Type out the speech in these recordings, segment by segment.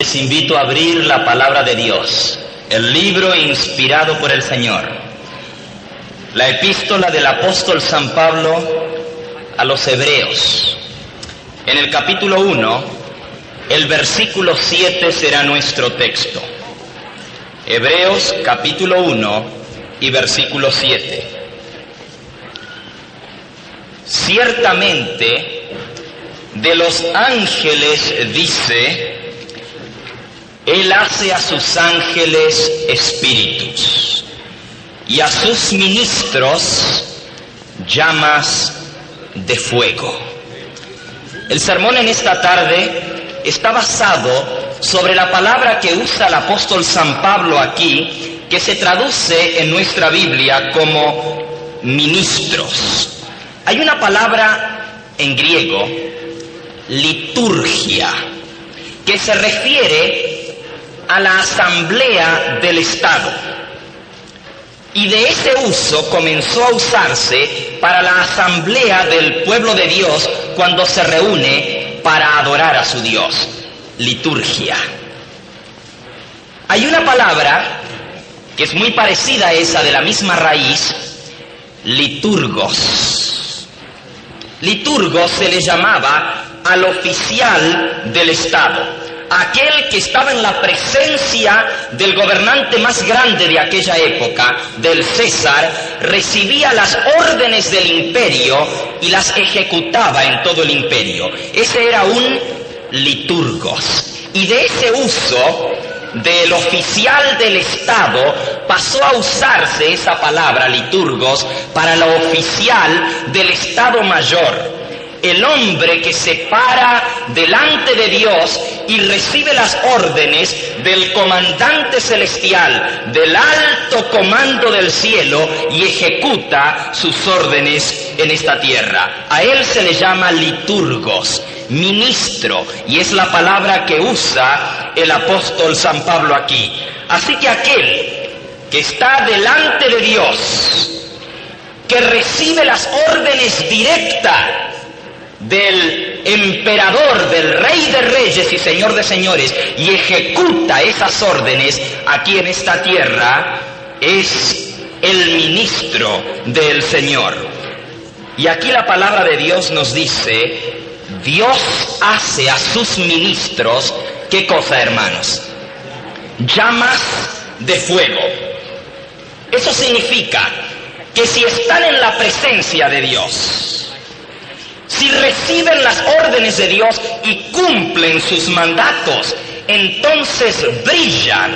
Les invito a abrir la palabra de Dios, el libro inspirado por el Señor, la epístola del apóstol San Pablo a los Hebreos. En el capítulo 1, el versículo 7 será nuestro texto. Hebreos capítulo 1 y versículo 7. Ciertamente, de los ángeles dice: Él hace a sus ángeles espíritus y a sus ministros llamas de fuego. El sermón en esta tarde está basado sobre la palabra que usa el apóstol San Pablo aquí, que se traduce en nuestra Biblia como ministros. Hay una palabra en griego, liturgia, que se refiere a la asamblea del Estado. Y de ese uso comenzó a usarse para la asamblea del pueblo de Dios cuando se reúne para adorar a su Dios. Liturgia. Hay una palabra que es muy parecida a esa, de la misma raíz, liturgos. Liturgos se le llamaba al oficial del Estado, aquel que estaba en la presencia del gobernante más grande de aquella época, del César, recibía las órdenes del imperio y las ejecutaba en todo el imperio. Ese era un liturgos. Y de ese uso del oficial del Estado pasó a usarse esa palabra liturgos para la oficial del Estado Mayor. El hombre que se para delante de Dios y recibe las órdenes del comandante celestial, del alto comando del cielo, y ejecuta sus órdenes en esta tierra. A él se le llama liturgos, ministro, y es la palabra que usa el apóstol San Pablo aquí. Así que aquel que está delante de Dios, que recibe las órdenes directas del emperador, del rey de reyes y señor de señores, y ejecuta esas órdenes aquí en esta tierra, es el ministro del Señor. Y aquí la palabra de Dios nos dice: Dios hace a sus ministros, ¿qué cosa, hermanos? Llamas de fuego. Eso significa que si están en la presencia de Dios, si reciben las órdenes de Dios y cumplen sus mandatos, entonces brillan,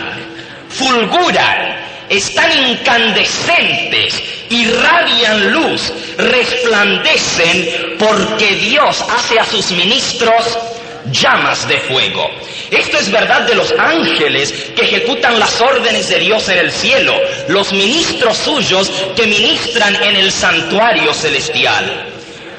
fulguran, están incandescentes, irradian luz, resplandecen, porque Dios hace a sus ministros llamas de fuego. Esto es verdad de los ángeles que ejecutan las órdenes de Dios en el cielo, los ministros suyos que ministran en el santuario celestial.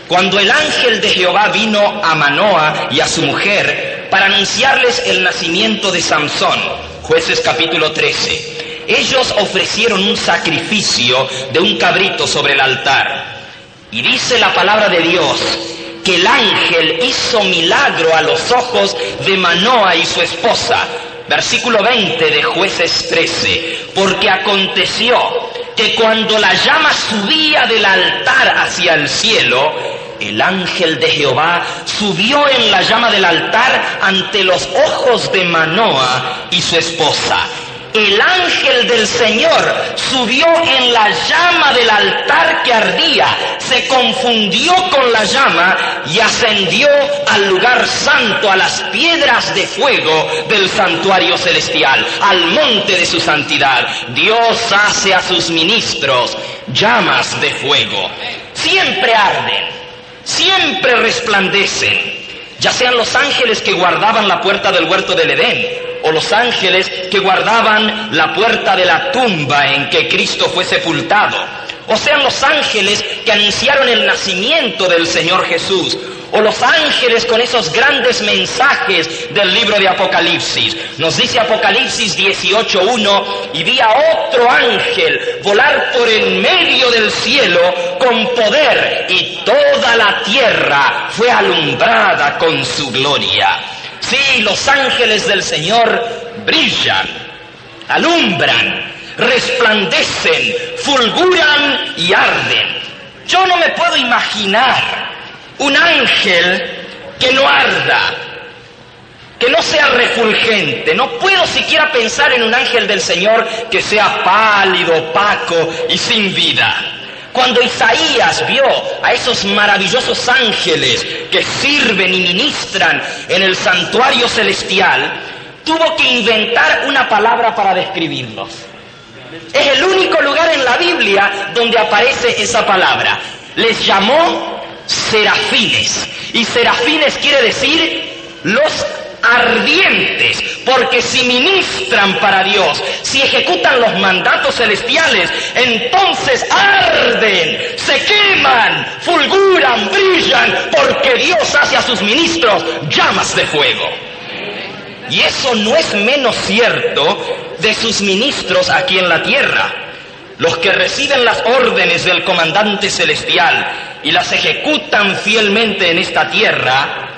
Cuando el ángel de Jehová vino a Manoa y a su mujer para anunciarles el nacimiento de Samsón, Jueces capítulo 13, ellos ofrecieron un sacrificio de un cabrito sobre el altar. Y dice la palabra de Dios que el ángel hizo milagro a los ojos de Manoa y su esposa. Versículo 20 de Jueces 13, porque aconteció que cuando la llama subía del altar hacia el cielo, el ángel de Jehová subió en la llama del altar ante los ojos de Manoa y su esposa. El ángel del Señor subió en la llama del altar que ardía, se confundió con la llama y ascendió al lugar santo, a las piedras de fuego del santuario celestial, al monte de su santidad. Dios hace a sus ministros llamas de fuego. Siempre arden, siempre resplandecen, ya sean los ángeles que guardaban la puerta del huerto del Edén, o los ángeles que guardaban la puerta de la tumba en que Cristo fue sepultado, o sean los ángeles que anunciaron el nacimiento del Señor Jesús, o los ángeles con esos grandes mensajes del libro de Apocalipsis. Nos dice Apocalipsis 18:1: y vi a otro ángel volar por en medio del cielo con poder, y toda la tierra fue alumbrada con su gloria. Sí, los ángeles del Señor brillan, alumbran, resplandecen, fulguran y arden. Yo no me puedo imaginar un ángel que no arda, que no sea refulgente. No puedo siquiera pensar en un ángel del Señor que sea pálido, opaco y sin vida. Cuando Isaías vio a esos maravillosos ángeles que sirven y ministran en el santuario celestial, tuvo que inventar una palabra para describirlos. Es el único lugar en la Biblia donde aparece esa palabra. Les llamó serafines. Y serafines quiere decir los ardientes, porque si ministran para Dios, si ejecutan los mandatos celestiales, entonces arden, se queman, fulguran, brillan, porque Dios hace a sus ministros llamas de fuego. Y eso no es menos cierto de sus ministros aquí en la tierra. Los que reciben las órdenes del comandante celestial y las ejecutan fielmente en esta tierra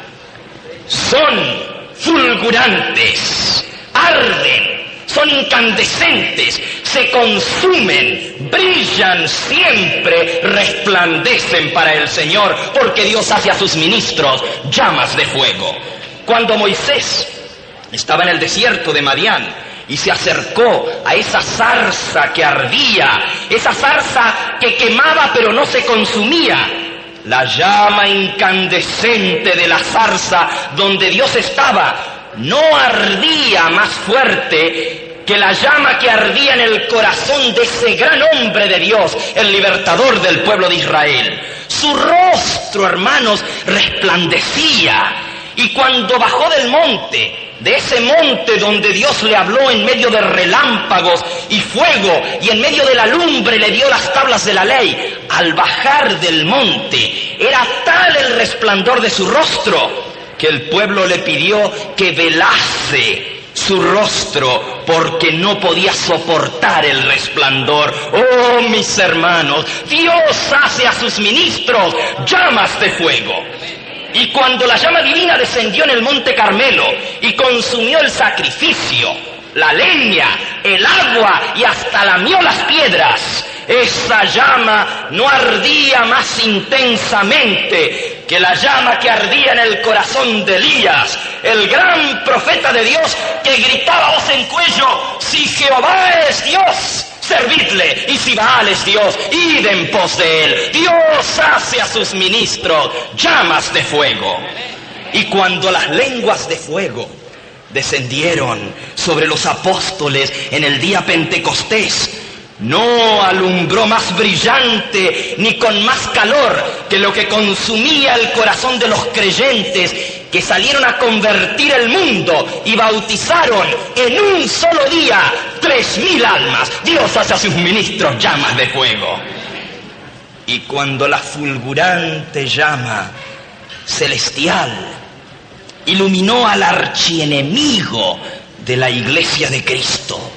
son fulgurantes, arden, son incandescentes, se consumen, brillan siempre, resplandecen para el Señor, porque Dios hace a sus ministros llamas de fuego. Cuando Moisés estaba en el desierto de Madián y se acercó a esa zarza que ardía, esa zarza que quemaba pero no se consumía, la llama incandescente de la zarza donde Dios estaba no ardía más fuerte que la llama que ardía en el corazón de ese gran hombre de Dios, el libertador del pueblo de Israel. Su rostro, hermanos, resplandecía. Y cuando bajó del monte, de ese monte donde Dios le habló en medio de relámpagos y fuego, y en medio de la lumbre le dio las tablas de la ley, al bajar del monte, era tal el resplandor de su rostro, que el pueblo le pidió que velase su rostro, porque no podía soportar el resplandor. Oh, mis hermanos, Dios hace a sus ministros llamas de fuego. Y cuando la llama divina descendió en el monte Carmelo y consumió el sacrificio, la leña, el agua y hasta lamió las piedras, esa llama no ardía más intensamente que la llama que ardía en el corazón de Elías, el gran profeta de Dios, que gritaba a voz en cuello: si Jehová es Dios, servidle, y si Baal es Dios, id en pos de él. Dios hace a sus ministros llamas de fuego. Y cuando las lenguas de fuego descendieron sobre los apóstoles en el día Pentecostés, no alumbró más brillante ni con más calor que lo que consumía el corazón de los creyentes que salieron a convertir el mundo y bautizaron en un solo día 3,000 almas. Dios hace a sus ministros llamas de fuego. Y cuando la fulgurante llama celestial iluminó al archienemigo de la iglesia de Cristo,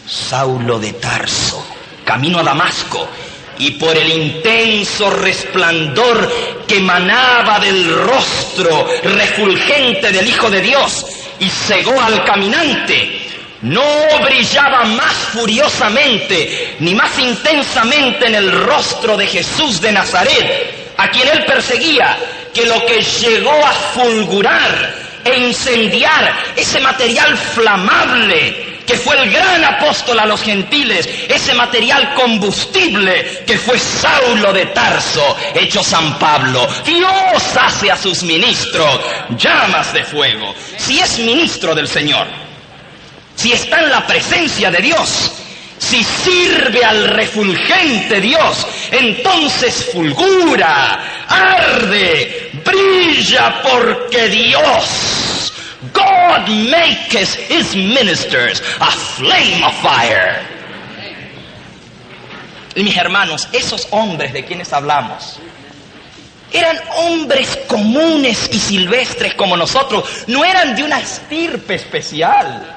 Saulo de Tarso, camino a Damasco, y por el intenso resplandor que emanaba del rostro refulgente del Hijo de Dios y cegó al caminante, no brillaba más furiosamente ni más intensamente en el rostro de Jesús de Nazaret, a quien él perseguía, que lo que llegó a fulgurar e incendiar ese material flamable que fue el gran apóstol a los gentiles, ese material combustible que fue Saulo de Tarso, hecho San Pablo. Dios hace a sus ministros llamas de fuego. Si es ministro del Señor, si está en la presencia de Dios, si sirve al refulgente Dios, entonces fulgura, arde, brilla, porque Dios, God makes his ministers a flame of fire. Y mis hermanos, esos hombres de quienes hablamos eran hombres comunes y silvestres como nosotros, no eran de una estirpe especial.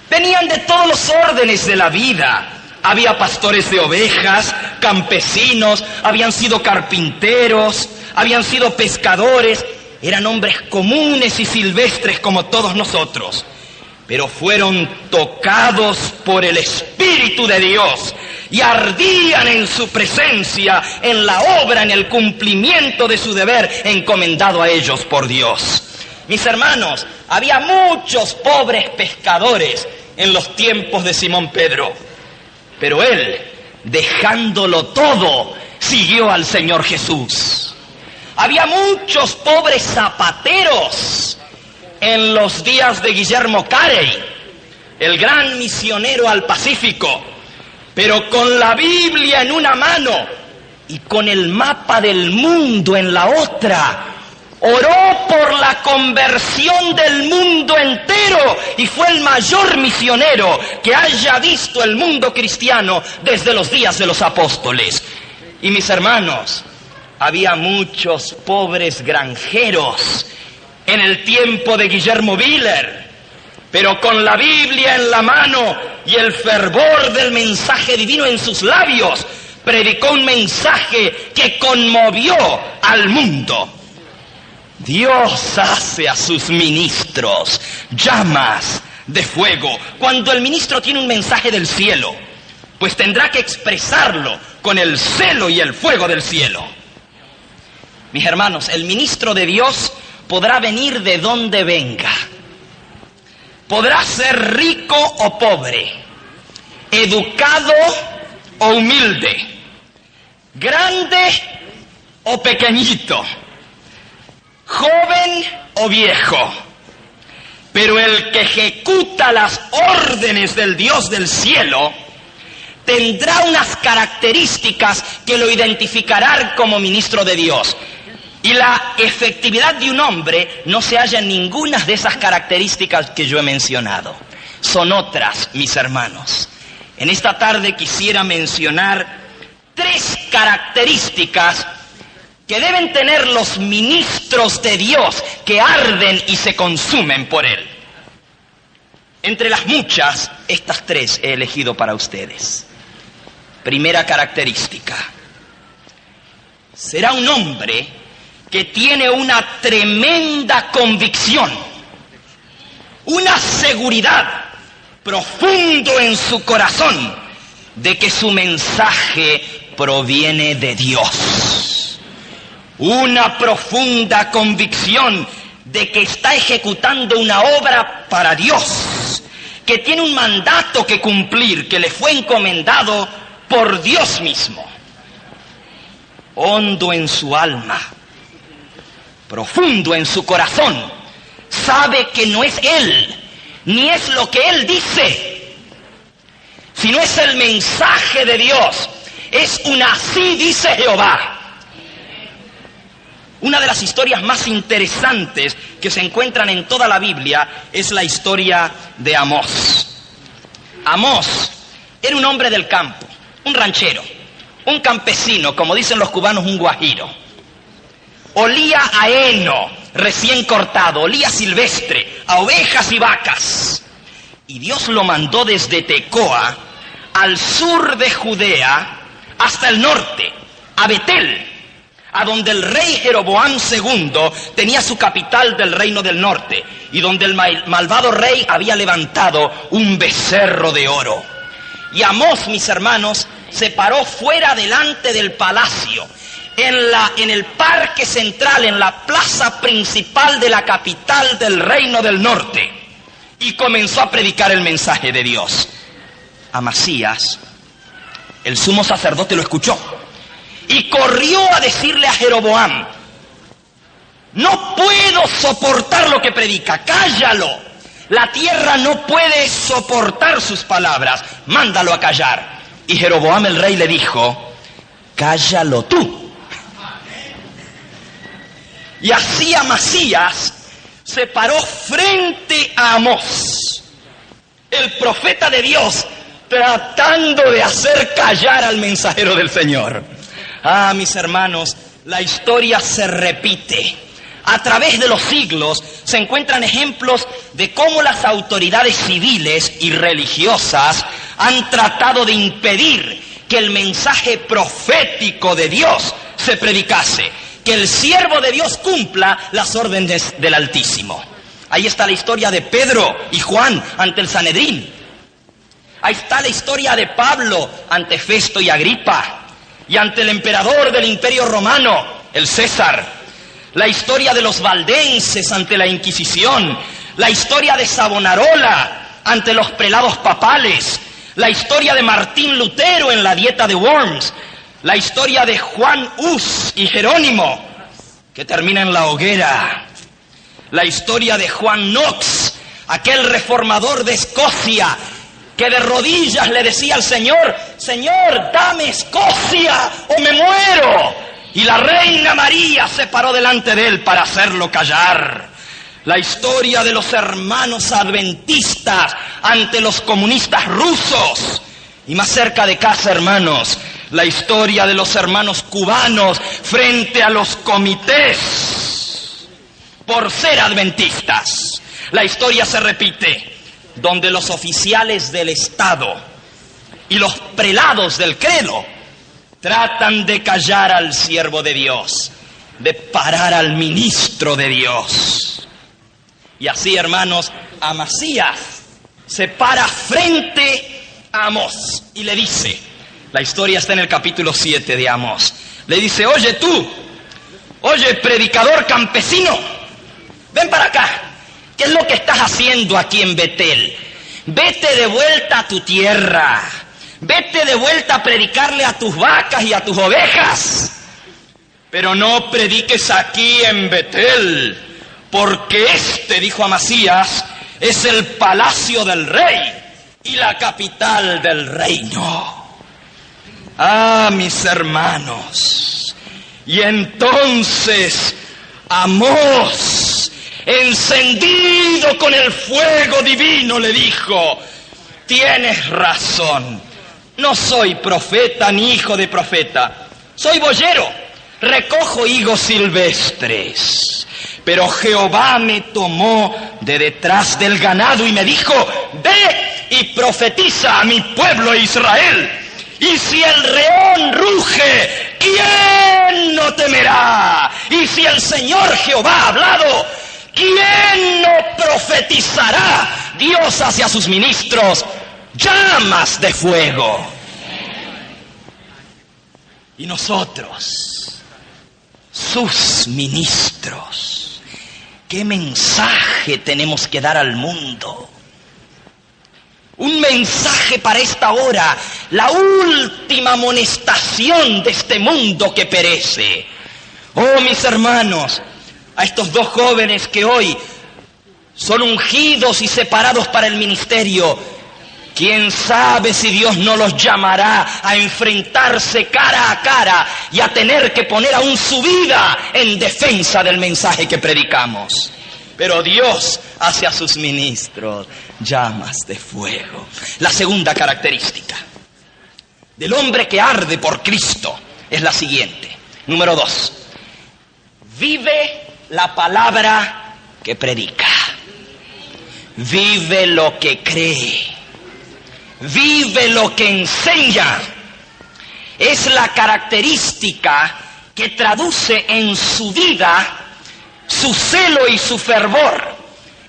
Venían de todos los órdenes de la vida. Había pastores de ovejas, campesinos, habían sido carpinteros, habían sido pescadores, eran hombres comunes y silvestres como todos nosotros, pero fueron tocados por el Espíritu de Dios y ardían en su presencia, en la obra, en el cumplimiento de su deber encomendado a ellos por Dios. Mis hermanos, había muchos pobres pescadores en los tiempos de Simón Pedro, pero él, dejándolo todo, siguió al Señor Jesús. Había muchos pobres zapateros en los días de Guillermo Carey, el gran misionero al Pacífico, pero con la Biblia en una mano y con el mapa del mundo en la otra, oró por la conversión del mundo entero y fue el mayor misionero que haya visto el mundo cristiano desde los días de los apóstoles. Y mis hermanos, había muchos pobres granjeros en el tiempo de Guillermo Willer, pero con la Biblia en la mano y el fervor del mensaje divino en sus labios, predicó un mensaje que conmovió al mundo. Dios hace a sus ministros llamas de fuego. Cuando el ministro tiene un mensaje del cielo, pues tendrá que expresarlo con el celo y el fuego del cielo. Mis hermanos, el ministro de Dios podrá venir de donde venga. Podrá ser rico o pobre, educado o humilde, grande o pequeñito, joven o viejo. Pero el que ejecuta las órdenes del Dios del cielo tendrá unas características que lo identificarán como ministro de Dios. Y la efectividad de un hombre no se halla en ninguna de esas características que yo he mencionado. Son otras, mis hermanos. En esta tarde quisiera mencionar 3 características que deben tener los ministros de Dios que arden y se consumen por Él. Entre las muchas, estas 3 he elegido para ustedes. Primera característica: será un hombre que tiene una tremenda convicción, una seguridad profundo en su corazón de que su mensaje proviene de Dios. Una profunda convicción de que está ejecutando una obra para Dios, que tiene un mandato que cumplir, que le fue encomendado por Dios mismo. Hondo en su alma, profundo en su corazón, sabe que no es él, ni es lo que él dice, sino es el mensaje de Dios. Es un así dice Jehová. Una de las historias más interesantes que se encuentran en toda la Biblia es la historia de Amós. Amós era un hombre del campo, un ranchero, un campesino, como dicen los cubanos, un guajiro. Olía a heno recién cortado, olía silvestre, a ovejas y vacas. Y Dios lo mandó desde Tecoa, al sur de Judea, hasta el norte, a Betel, a donde el rey Jeroboam II tenía su capital del reino del norte, y donde el malvado rey había levantado un becerro de oro. Y Amós, mis hermanos, se paró fuera delante del palacio, en el parque central, en la plaza principal de la capital del reino del norte, y comenzó a predicar el mensaje de Dios. Amasías, el sumo sacerdote, lo escuchó y corrió a decirle a Jeroboam: no puedo soportar lo que predica, cállalo. La tierra no puede soportar sus palabras, mándalo a callar. Y Jeroboam el rey le dijo: cállalo tú. Y así Amasías se paró frente a Amós, el profeta de Dios, tratando de hacer callar al mensajero del Señor. Ah, mis hermanos, la historia se repite. A través de los siglos se encuentran ejemplos de cómo las autoridades civiles y religiosas han tratado de impedir que el mensaje profético de Dios se predicase, que el siervo de Dios cumpla las órdenes del Altísimo. Ahí está la historia de Pedro y Juan ante el Sanedrín. Ahí está la historia de Pablo ante Festo y Agripa y ante el emperador del Imperio Romano, el César. La historia de los valdenses ante la Inquisición. La historia de Savonarola ante los prelados papales. La historia de Martín Lutero en la dieta de Worms. La historia de Juan Hus y Jerónimo, que termina en la hoguera. La historia de Juan Knox, aquel reformador de Escocia, que de rodillas le decía al Señor: Señor, dame Escocia o me muero. Y la reina María se paró delante de él para hacerlo callar. La historia de los hermanos adventistas ante los comunistas rusos. Y más cerca de casa, hermanos, la historia de los hermanos cubanos frente a los comités por ser adventistas. La historia se repite, donde los oficiales del Estado y los prelados del credo tratan de callar al siervo de Dios, de parar al ministro de Dios. Y así, hermanos, Amasías se para frente a Amós y le dice, la historia está en el capítulo 7 de Amós, le dice: oye tú, oye predicador campesino, ven para acá. ¿Qué es lo que estás haciendo aquí en Betel? Vete de vuelta a tu tierra. Vete de vuelta a predicarle a tus vacas y a tus ovejas. Pero no prediques aquí en Betel, porque dijo Amasías, es el palacio del rey y la capital del reino. Ah, mis hermanos. Y entonces Amós, encendido con el fuego divino, le dijo: tienes razón, no soy profeta ni hijo de profeta, soy boyero, recojo higos silvestres. Pero Jehová me tomó de detrás del ganado y me dijo: ve y profetiza a mi pueblo Israel. Y si el león ruge, ¿quién no temerá? Y si el Señor Jehová ha hablado, ¿quién no profetizará? Dios hacia sus ministros llamas de fuego. Y nosotros, sus ministros, ¿qué mensaje tenemos que dar al mundo? Un mensaje para esta hora, la última amonestación de este mundo que perece. Oh, mis hermanos, a estos dos jóvenes que hoy son ungidos y separados para el ministerio, quién sabe si Dios no los llamará a enfrentarse cara a cara y a tener que poner aún su vida en defensa del mensaje que predicamos. Pero Dios hace a sus ministros llamas de fuego. La segunda característica del hombre que arde por Cristo es la siguiente. Número 2. Vive la palabra que predica. Vive lo que cree. Vive lo que enseña. Es la característica que traduce en su vida su celo y su fervor,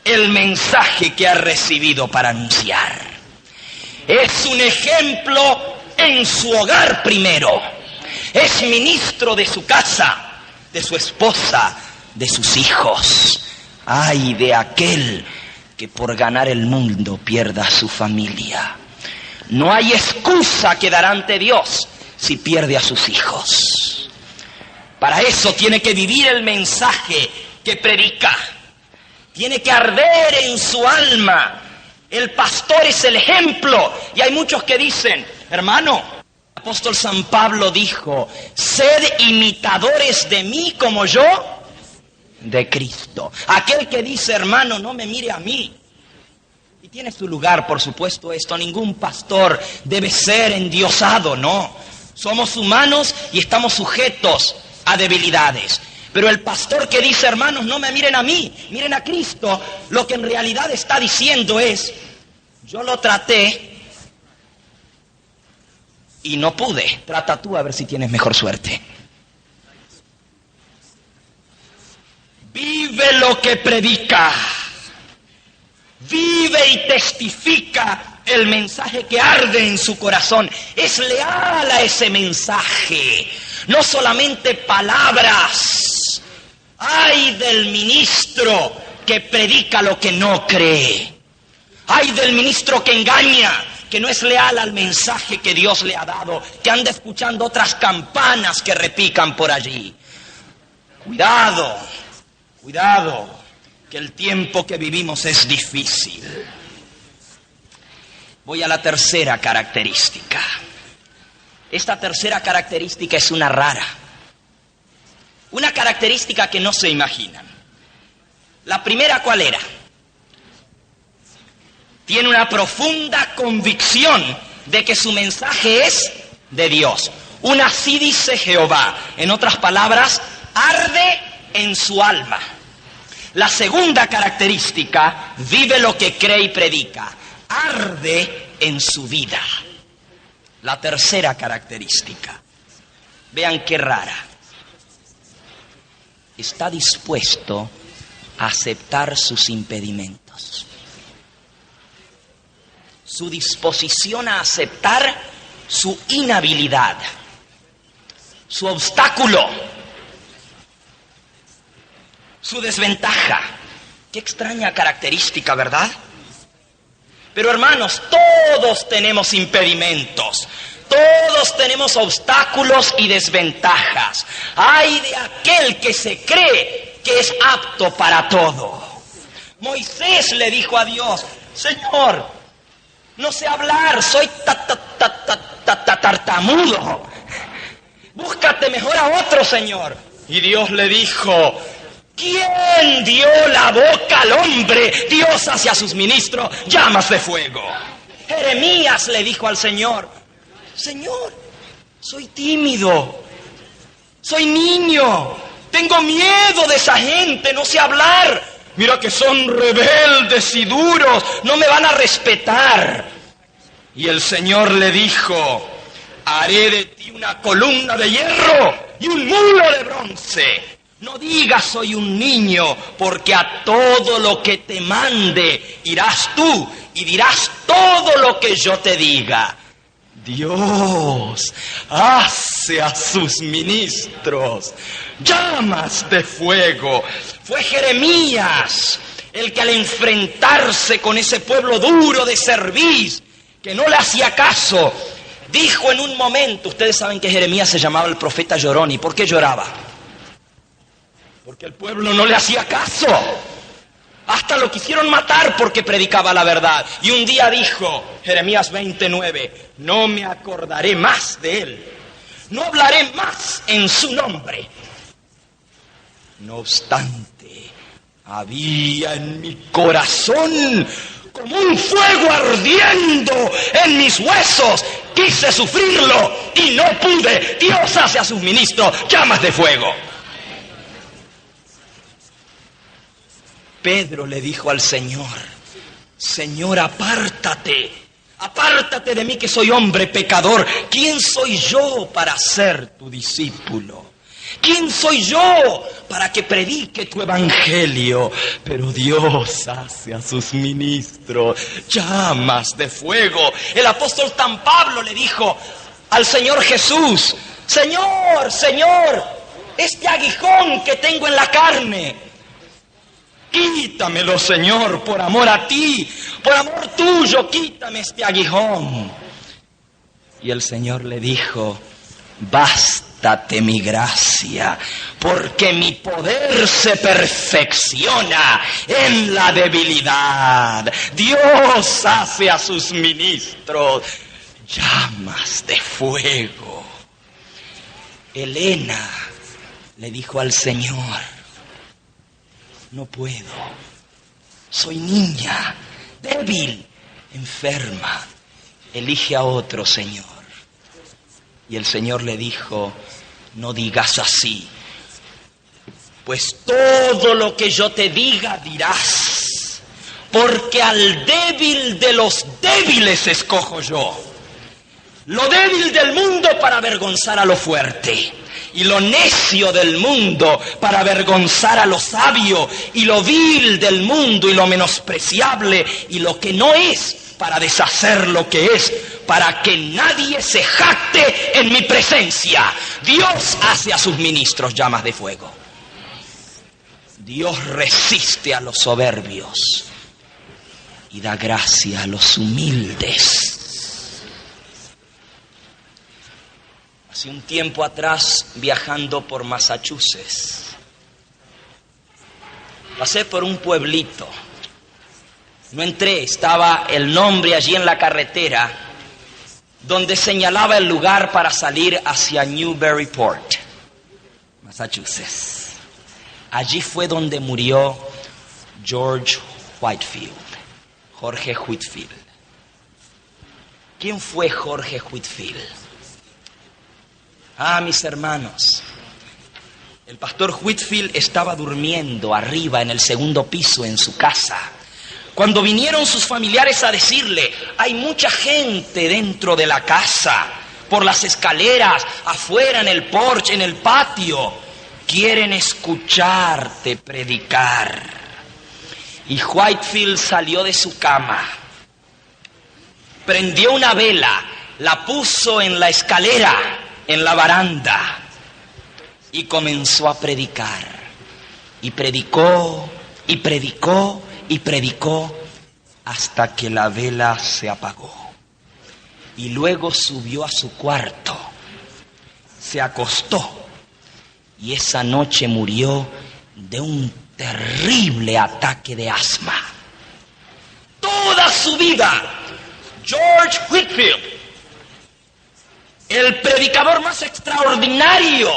el mensaje que ha recibido para anunciar. Es un ejemplo en su hogar primero. Es ministro de su casa, de su esposa, de sus hijos. Ay de aquel que por ganar el mundo pierda a su familia. No hay excusa que dar ante Dios si pierde a sus hijos. Para eso tiene que vivir el mensaje que predica. Tiene que arder en su alma. El pastor es el ejemplo. Y hay muchos que dicen: hermano, el apóstol San Pablo dijo: sed imitadores de mí como yo de Cristo. Aquel que dice: hermano, no me mire a mí. Y tiene su lugar, por supuesto, esto. Ningún pastor debe ser endiosado, no. Somos humanos y estamos sujetos a debilidades. Pero el pastor que dice: hermanos, no me miren a mí, miren a Cristo, lo que en realidad está diciendo es: yo lo traté y no pude. Trata tú a ver si tienes mejor suerte. vive lo que predica, vive y testifica el mensaje que arde en su corazón, es leal a ese mensaje, no solamente palabras. Ay del ministro que predica lo que no cree, ay del ministro que engaña, que no es leal al mensaje que Dios le ha dado, que anda escuchando otras campanas que repican por allí. Cuidado, cuidado, que el tiempo que vivimos es difícil. Voy a la tercera característica. Esta tercera característica es una rara, una característica que no se imaginan. La primera, ¿cuál era? Tiene una profunda convicción de que su mensaje es de Dios. Un así dice Jehová. En otras palabras, arde en su alma. La segunda característica, vive lo que cree y predica. Arde en su vida. La tercera característica, vean qué rara. Está dispuesto a aceptar sus impedimentos. Su disposición a aceptar su inhabilidad, su obstáculo, su desventaja. Qué extraña característica, ¿verdad? Pero hermanos, todos tenemos impedimentos, todos tenemos obstáculos y desventajas. Ay de aquel que se cree que es apto para todo. Moisés le dijo a Dios: Señor, no sé hablar, soy tartamudo. Búscate mejor a otro, Señor. Y Dios le dijo: ¿quién dio la boca al hombre? Dios hacia sus ministros llamas de fuego. Jeremías le dijo al Señor: Señor, soy tímido, soy niño, tengo miedo de esa gente, no sé hablar. Mira que son rebeldes y duros, no me van a respetar. Y el Señor le dijo: haré de ti una columna de hierro y un mulo de bronce. No digas soy un niño, porque a todo lo que te mande irás tú y dirás todo lo que yo te diga. Dios hace a sus ministros llamas de fuego. Fue Jeremías el que al enfrentarse con ese pueblo duro de cerviz, que no le hacía caso, dijo en un momento, ustedes saben que Jeremías se llamaba el profeta llorón. ¿Y por qué lloraba? Porque el pueblo no le hacía caso. Hasta lo quisieron matar porque predicaba la verdad. Y un día dijo, Jeremías 29, no me acordaré más de él, no hablaré más en su nombre. No obstante, había en mi corazón como un fuego ardiendo en mis huesos. Quise sufrirlo y no pude. Dios hace a sus ministros llamas de fuego. Pedro le dijo al Señor: Señor, apártate de mí que soy hombre pecador. ¿Quién soy yo para ser tu discípulo? ¿Quién soy yo para que predique tu evangelio? Pero Dios hace a sus ministros llamas de fuego. El apóstol San Pablo le dijo al Señor Jesús: Señor, Señor, este aguijón que tengo en la carne, quítamelo, Señor, por amor a ti, por amor tuyo, quítame este aguijón. Y el Señor le dijo: bástate mi gracia, porque mi poder se perfecciona en la debilidad. Dios hace a sus ministros llamas de fuego. Elena le dijo al Señor: no puedo, soy niña, débil, enferma. Elige a otro, Señor. Y el Señor le dijo: no digas así, pues todo lo que yo te diga dirás, porque al débil de los débiles escojo yo. Lo débil del mundo para avergonzar a lo fuerte, y lo necio del mundo para avergonzar a lo sabio, y lo vil del mundo y lo menospreciable y lo que no es, para deshacer lo que es, para que nadie se jacte en mi presencia. Dios hace a sus ministros llamas de fuego. Dios resiste a los soberbios y da gracia a los humildes. Hace un tiempo atrás, viajando por Massachusetts, pasé por un pueblito. No entré, estaba el nombre allí en la carretera donde señalaba el lugar para salir hacia Newburyport, Massachusetts. Allí fue donde murió George Whitefield, Jorge Whitefield. ¿Quién fue Jorge Whitefield? Mis hermanos, el pastor Whitefield estaba durmiendo arriba en el segundo piso en su casa, cuando vinieron sus familiares a decirle: hay mucha gente dentro de la casa, por las escaleras, afuera, en el porche, en el patio. Quieren escucharte predicar. Y Whitefield salió de su cama, prendió una vela, la puso en la escalera, en la baranda, y comenzó a predicar. Y predicó, y predicó, y predicó hasta que la vela se apagó. Y luego subió a su cuarto, se acostó, y esa noche murió de un terrible ataque de asma. Toda su vida, George Whitefield, el predicador más extraordinario,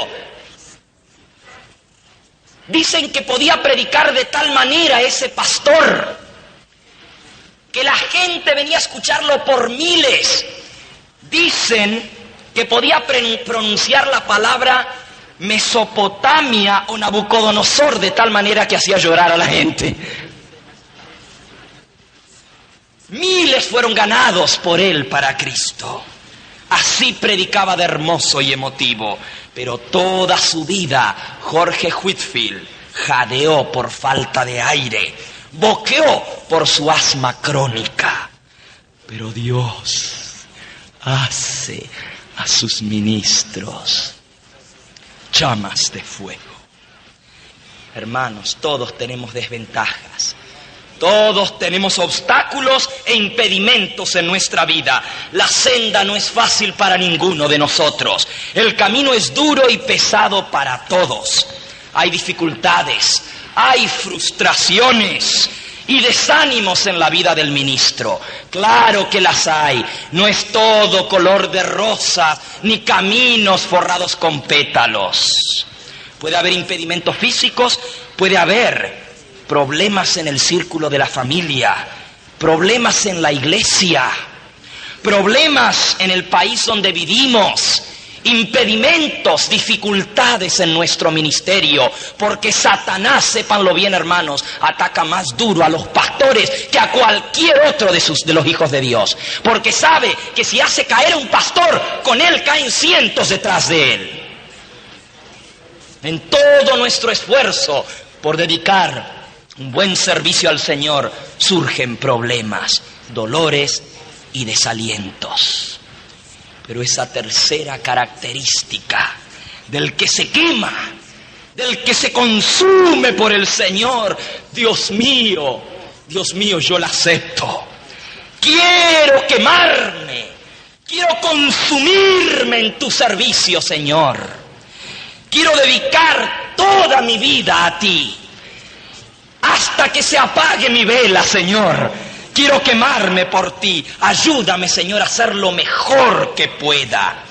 dicen que podía predicar de tal manera ese pastor que la gente venía a escucharlo por miles. Dicen que podía pronunciar la palabra Mesopotamia o Nabucodonosor de tal manera que hacía llorar a la gente. Miles fueron ganados por él para Cristo. Así predicaba de hermoso y emotivo. Pero toda su vida Jorge Whitefield jadeó por falta de aire, boqueó por su asma crónica. Pero Dios hace a sus ministros llamas de fuego. Hermanos, todos tenemos desventajas. Todos tenemos obstáculos e impedimentos en nuestra vida. La senda no es fácil para ninguno de nosotros. El camino es duro y pesado para todos. Hay dificultades, hay frustraciones y desánimos en la vida del ministro. Claro que las hay. No es todo color de rosas ni caminos forrados con pétalos. Puede haber impedimentos físicos, puede haber problemas en el círculo de la familia, problemas en la iglesia, problemas en el país donde vivimos, impedimentos, dificultades en nuestro ministerio, porque Satanás, sépanlo bien hermanos, ataca más duro a los pastores que a cualquier otro de los hijos de Dios, porque sabe que si hace caer a un pastor, con él caen cientos detrás de él. En todo nuestro esfuerzo por dedicar un buen servicio al Señor, surgen problemas, dolores y desalientos. Pero esa tercera característica del que se quema, del que se consume por el Señor, Dios mío, yo la acepto. Quiero quemarme, quiero consumirme en tu servicio, Señor. Quiero dedicar toda mi vida a ti. Hasta que se apague mi vela, Señor. Quiero quemarme por ti. Ayúdame, Señor, a hacer lo mejor que pueda.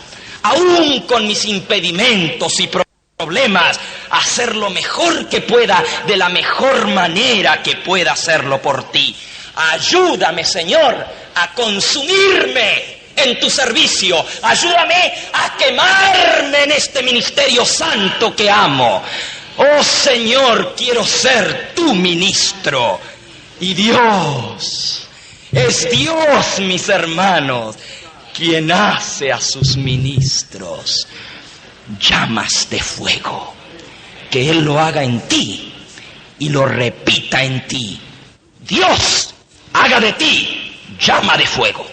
Aún con mis impedimentos y problemas, a hacer lo mejor que pueda, de la mejor manera que pueda hacerlo por ti. Ayúdame, Señor, a consumirme en tu servicio. Ayúdame a quemarme en este ministerio santo que amo. Oh Señor, quiero ser tu ministro. Y Dios, es Dios, mis hermanos, quien hace a sus ministros llamas de fuego. Que Él lo haga en ti y lo repita en ti. Dios haga de ti llama de fuego.